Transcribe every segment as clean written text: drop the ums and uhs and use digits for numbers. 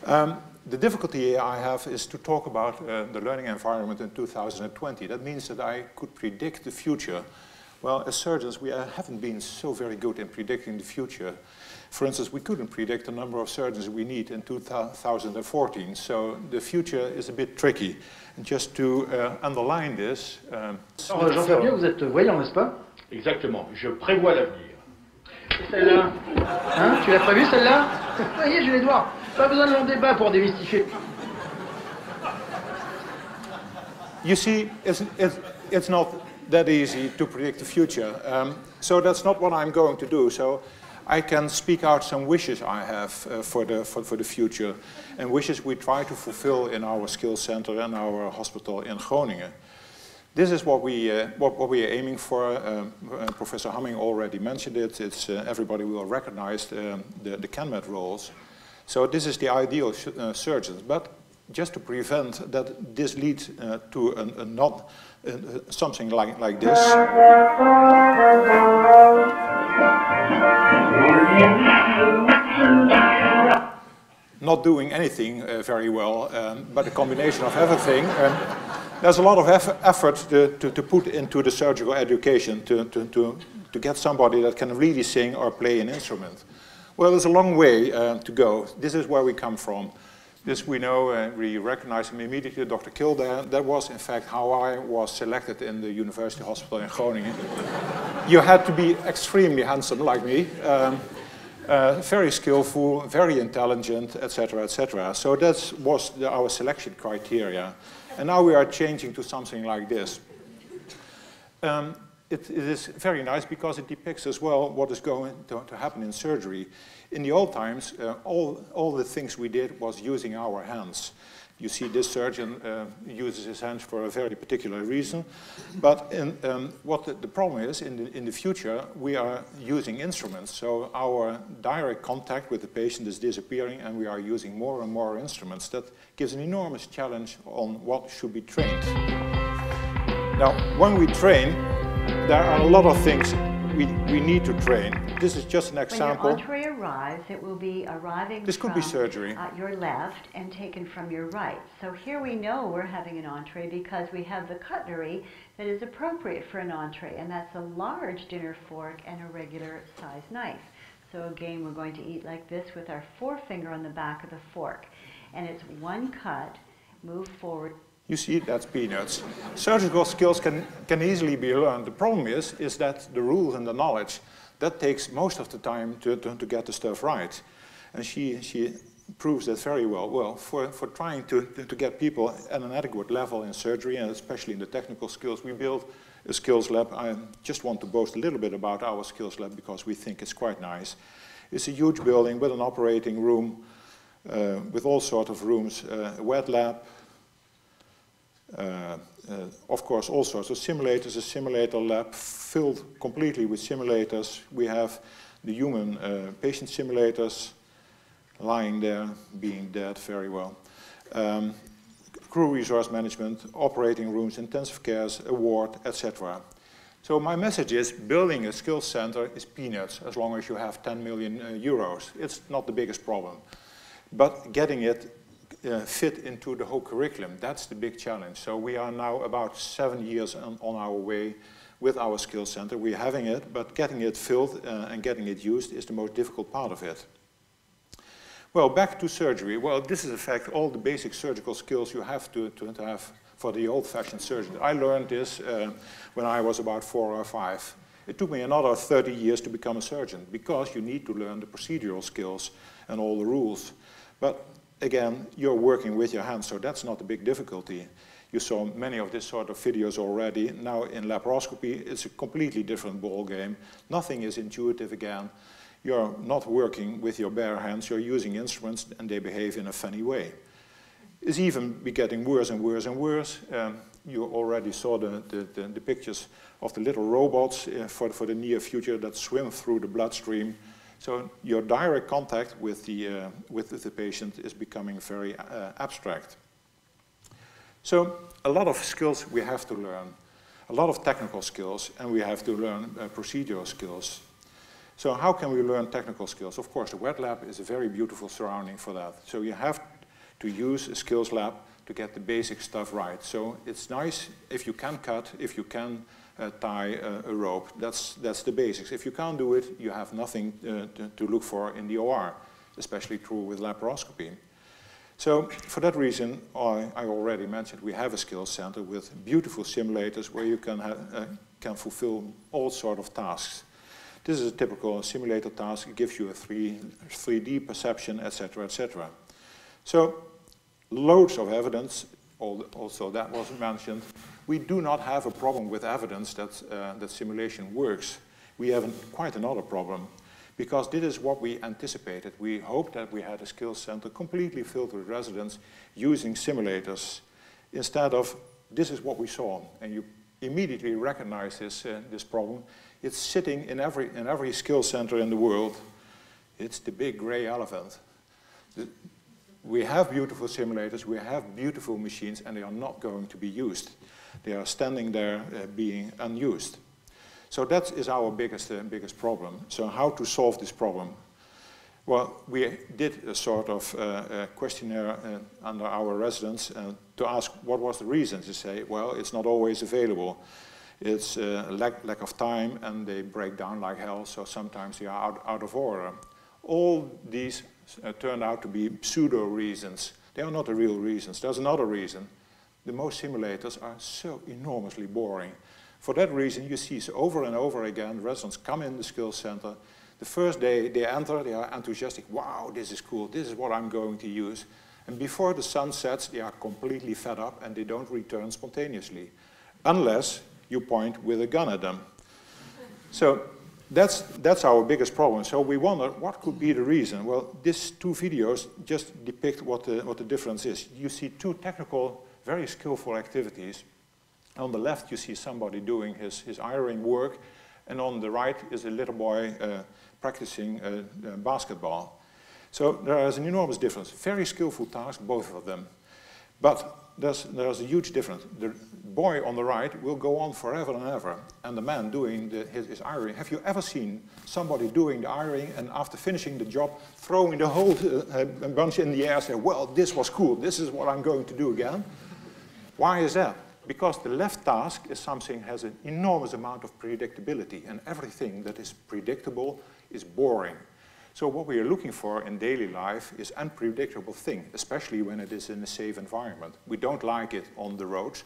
The difficulty I have is to talk about the learning environment in 2020. That means that I could predict the future. Well, as surgeons, we haven't been so very good in predicting the future. For instance, we couldn't predict the number of surgeons we need in 2014, so the future is a bit tricky. And just to underline this... Jean-Fabien, vous êtes voyant, n'est-ce pas? Exactement, je prévois l'avenir. Celle-là, hein? Tu l'as prévu celle-là? Vous voyez, je vais voir. Pas besoin de long débat pour démystifier. You see, it's not that easy to predict the future. So that's not what I'm going to do. So I can speak out some wishes I have for the future, and wishes we try to fulfill in our skills center and our hospital in Groningen. This is what we are aiming for. Professor Hamming already mentioned it. It's everybody will recognize the CanMed roles. So this is the ideal surgeons, but just to prevent that this leads to something like this. Not doing anything very well, but a combination of everything. There's a lot of effort to put into the surgical education to get somebody that can really sing or play an instrument. Well, there's a long way to go. This is where we come from. This we know, we recognize him immediately, Dr. Kildare. That was, in fact, how I was selected in the University Hospital in Groningen. You had to be extremely handsome, like me, very skillful, very intelligent, etc., etc. So that was our selection criteria. And now we are changing to something like this. It is very nice because it depicts as well what is going to happen in surgery. In the old times, all the things we did was using our hands. You see this surgeon uses his hands for a very particular reason. But what the problem is, in the future, we are using instruments. So our direct contact with the patient is disappearing, and we are using more and more instruments. That gives an enormous challenge on what should be trained. Now, when we train, there are a lot of things we need to train. This is just an example. When your entree arrives, it will be arriving this could be surgery. Your left and taken from your right. So here we know we're having an entree because we have the cutlery that is appropriate for an entree, and that's a large dinner fork and a regular size knife. So again, we're going to eat like this with our forefinger on the back of the fork. And it's one cut, move forward. You see, that's peanuts. Surgical skills can easily be learned. The problem is that the rules and the knowledge, that takes most of the time to get the stuff right. And she proves that very well. Well, for trying to get people at an adequate level in surgery, and especially in the technical skills, we built a skills lab. I just want to boast a little bit about our skills lab because we think it's quite nice. It's a huge building with an operating room, with all sorts of rooms, a wet lab, of course, all sorts of simulators, a simulator lab filled completely with simulators. We have the human patient simulators lying there, being dead very well. Crew resource management, operating rooms, intensive cares, a ward, etc. So my message is building a skills center is peanuts as long as you have 10 million euros. It's not the biggest problem. But getting it fit into the whole curriculum, that's the big challenge. So we are now about 7 years on our way with our skills center. We're having it, but getting it filled and getting it used is the most difficult part of it. Well, back to surgery. Well, this is in fact all the basic surgical skills you have to have for the old-fashioned surgeon. I learned this when I was about 4 or 5. It took me another 30 years to become a surgeon because you need to learn the procedural skills and all the rules. But again, you're working with your hands, so that's not a big difficulty. You saw many of this sort of videos already. Now in laparoscopy, it's a completely different ball game. Nothing is intuitive again. You're not working with your bare hands, you're using instruments and they behave in a funny way. It's even getting worse and worse and worse. You already saw the pictures of the little robots for the near future that swim through the bloodstream. So your direct contact with the patient is becoming very abstract. So a lot of skills we have to learn, a lot of technical skills, and we have to learn procedural skills. So how can we learn technical skills? Of course, the wet lab is a very beautiful surrounding for that. So you have to use a skills lab to get the basic stuff right. So it's nice if you can cut, if you can tie a rope. That's the basics. If you can't do it, you have nothing to look for in the OR, especially true with laparoscopy. So for that reason, I already mentioned, we have a skills center with beautiful simulators where you can fulfill all sort of tasks. This is a typical simulator task. It gives you a 3D perception, etc., etc. So loads of evidence, also that was mentioned. We do not have a problem with evidence that simulation works. We have quite another problem, because this is what we anticipated. We hoped that we had a skills center completely filled with residents using simulators. Instead of, this is what we saw, and you immediately recognize this problem. It's sitting in every skills center in the world. It's the big gray elephant. We have beautiful simulators, we have beautiful machines, and they are not going to be used. They are standing there being unused. So that is our biggest problem. So how to solve this problem? Well, we did a sort of questionnaire under our residents to ask what was the reason. To say, well, it's not always available. It's lack of time, and they break down like hell, so sometimes they are out of order. All these turned out to be pseudo reasons. They are not the real reasons. There's another reason. The most simulators are so enormously boring. For that reason, you see over and over again, residents come in the skills center. The first day they enter, they are enthusiastic. Wow, this is cool. This is what I'm going to use. And before the sun sets, they are completely fed up and they don't return spontaneously, unless you point with a gun at them. So that's our biggest problem. So we wonder what could be the reason. Well, these two videos just depict what the difference is. You see two technical, very skillful activities. On the left, you see somebody doing his ironing work, and on the right is a little boy practicing basketball. So there is an enormous difference. Very skillful task, both of them. But there's a huge difference. The boy on the right will go on forever and ever, and the man doing his ironing. Have you ever seen somebody doing the ironing and after finishing the job, throwing the whole bunch in the air and say, well, this was cool, this is what I'm going to do again? Why is that? Because the left task is something has an enormous amount of predictability, and everything that is predictable is boring. So what we are looking for in daily life is unpredictable thing, especially when it is in a safe environment. We don't like it on the roads.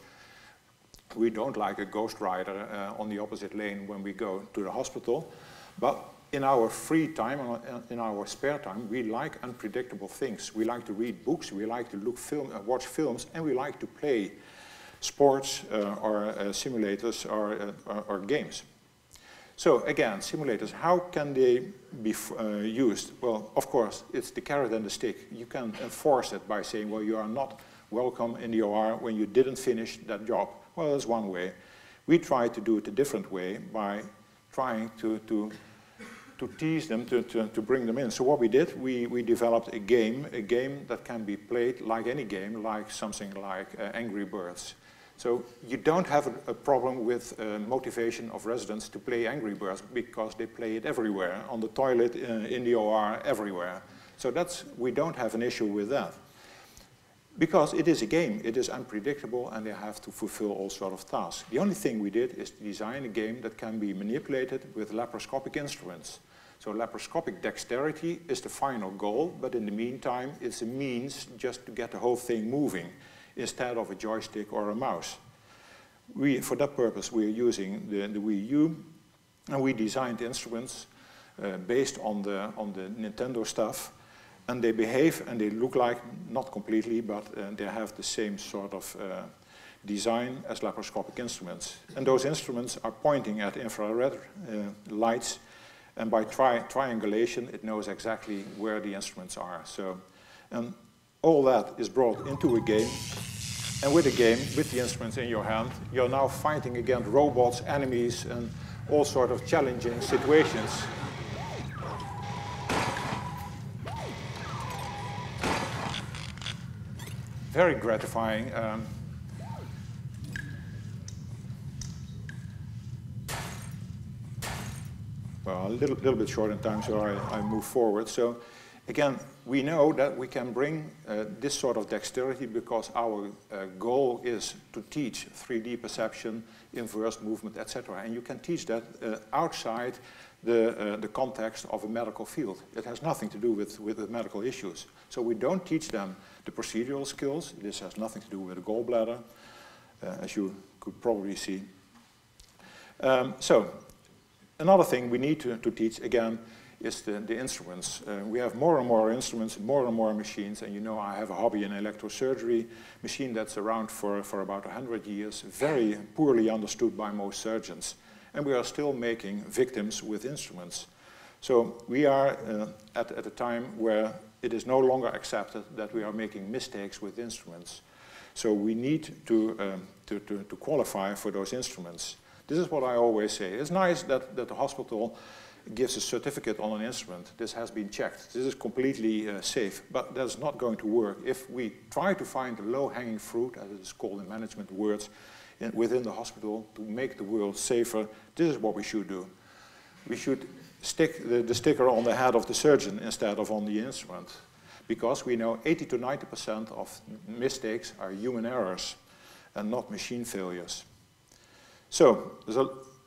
We don't like a ghost rider on the opposite lane when we go to the hospital. But in our free time, in our spare time, we like unpredictable things. We like to read books, we like to watch films, and we like to play sports or simulators or games. So again, simulators, how can they be used? Well, of course, it's the carrot and the stick. You can enforce it by saying, well, you are not welcome in the OR when you didn't finish that job. Well, that's one way. We try to do it a different way by trying to tease them, to bring them in. So what we did, we developed a game that can be played like any game, like something like Angry Birds. So you don't have a problem with motivation of residents to play Angry Birds because they play it everywhere, on the toilet, in the OR, everywhere. So we don't have an issue with that. Because it is a game, it is unpredictable, and they have to fulfill all sort of tasks. The only thing we did is to design a game that can be manipulated with laparoscopic instruments. So laparoscopic dexterity is the final goal, but in the meantime, it's a means just to get the whole thing moving, instead of a joystick or a mouse. For that purpose, we are using the Wii U, and we designed instruments based on the Nintendo stuff, and they behave and they look like, not completely, but they have the same sort of design as laparoscopic instruments. And those instruments are pointing at infrared lights, and by triangulation, it knows exactly where the instruments are. So, all that is brought into a game, and with a game, with the instruments in your hand, you're now fighting against robots, enemies, and all sort of challenging situations. Very gratifying. Well, little bit short in time, so I move forward. So again, we know that we can bring this sort of dexterity because our goal is to teach 3D perception, inverse movement, etc. And you can teach that outside the context of a medical field. It has nothing to do with the medical issues. So we don't teach them the procedural skills. This has nothing to do with the gallbladder, as you could probably see. So another thing we need to teach, again, is the instruments. We have more and more instruments, more and more machines, and you know I have a hobby in electrosurgery, machine that's around for about 100 years, very poorly understood by most surgeons. And we are still making victims with instruments. So we are at a time where it is no longer accepted that we are making mistakes with instruments. So we need to qualify for those instruments. This is what I always say. It's nice that the hospital gives a certificate on an instrument. This has been checked. This is completely safe, but that's not going to work. If we try to find the low-hanging fruit, as it is called in management words, within the hospital to make the world safer, this is what we should do. We should stick the sticker on the head of the surgeon instead of on the instrument, because we know 80 to 90% of mistakes are human errors and not machine failures. So,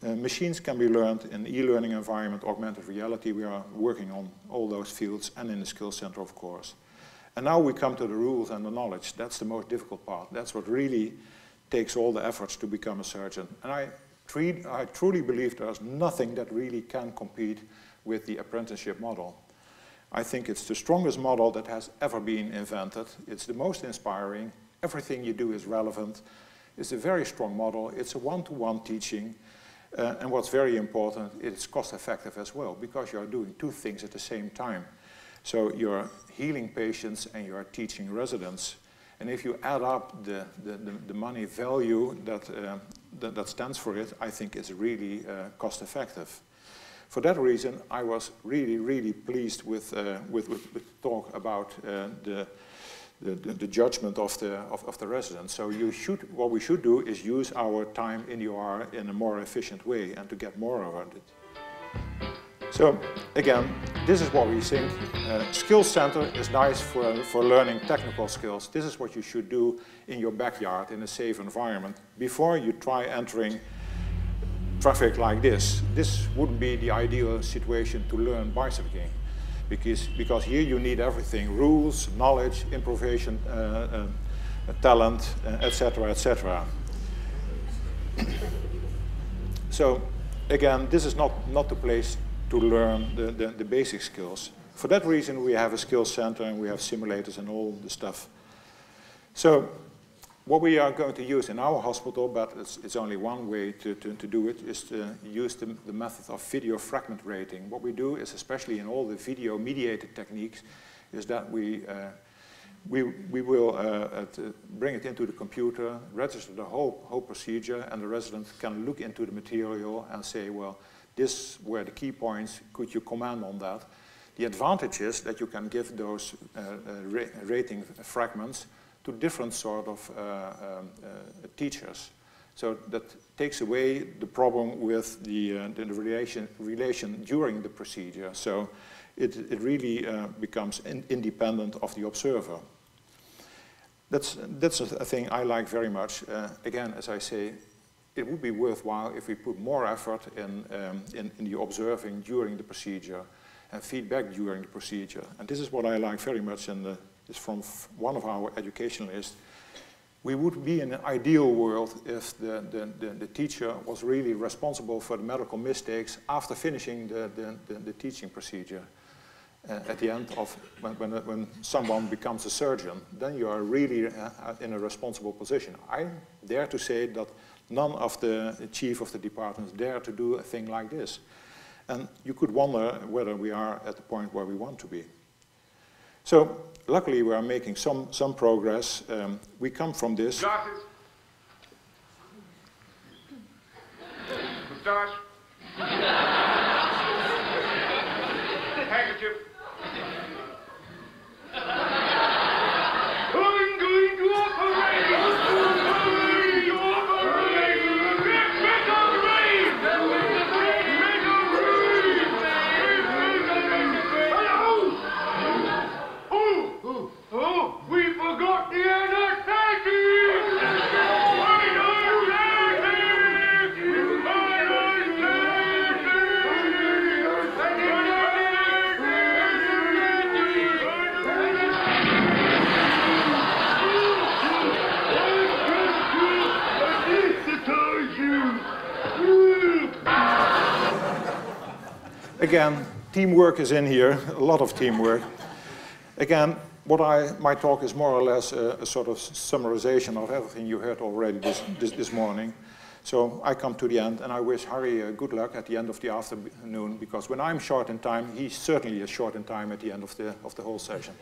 machines can be learned in e-learning environment, augmented reality. We are working on all those fields and in the skills center, of course. And now we come to the rules and the knowledge. That's the most difficult part. That's what really takes all the efforts to become a surgeon. And I truly believe there's nothing that really can compete with the apprenticeship model. I think it's the strongest model that has ever been invented. It's the most inspiring. Everything you do is relevant. It's a very strong model. It's a one-to-one teaching. And what's very important, it's cost effective as well, because you're doing two things at the same time. So you're healing patients and you're teaching residents. And if you add up the money value that stands for it, I think it's really cost effective. For that reason, I was really pleased with talk about the judgment of the residents. So what we should do is use our time in the OR in a more efficient way and to get more around it. So again, this is what we think. Skills Center is nice for learning technical skills. This is what you should do in your backyard in a safe environment before you try entering traffic like this. This wouldn't be the ideal situation to learn bicycling, because here you need everything: rules, knowledge, improvisation, talent, etc., etc. So again, this is not the place to learn the basic skills. For that reason, we have a skills center and we have simulators and all the stuff. So what we are going to use in our hospital, but it's only one way to do it, is to use the method of video fragment rating. What we do is, especially in all the video mediated techniques, is that we will bring it into the computer, register the whole procedure, and the resident can look into the material and say, well, this were the key points, could you comment on that? The advantage is that you can give those rating fragments to different sort of teachers. So that takes away the problem with the relation during the procedure. So it really becomes independent of the observer. That's a thing I like very much. Again, as I say, it would be worthwhile if we put more effort in the observing during the procedure and feedback during the procedure. And this is what I like very much, and it's from one of our educationalists. We would be in an ideal world if the teacher was really responsible for the medical mistakes after finishing the teaching procedure. At the end of when someone becomes a surgeon, then you are really in a responsible position. I dare to say that none of the chief of the departments dare to do a thing like this. And you could wonder whether we are at the point where we want to be. So luckily we are making some progress. We come from this. Glasses. Moustache. Handkerchief. I'm going to operate! Again, teamwork is in here, a lot of teamwork. Again, my talk is more or less a sort of summarization of everything you heard already this morning. So I come to the end, and I wish Harry good luck at the end of the afternoon, because when I'm short in time, he certainly is short in time at the end of the whole session.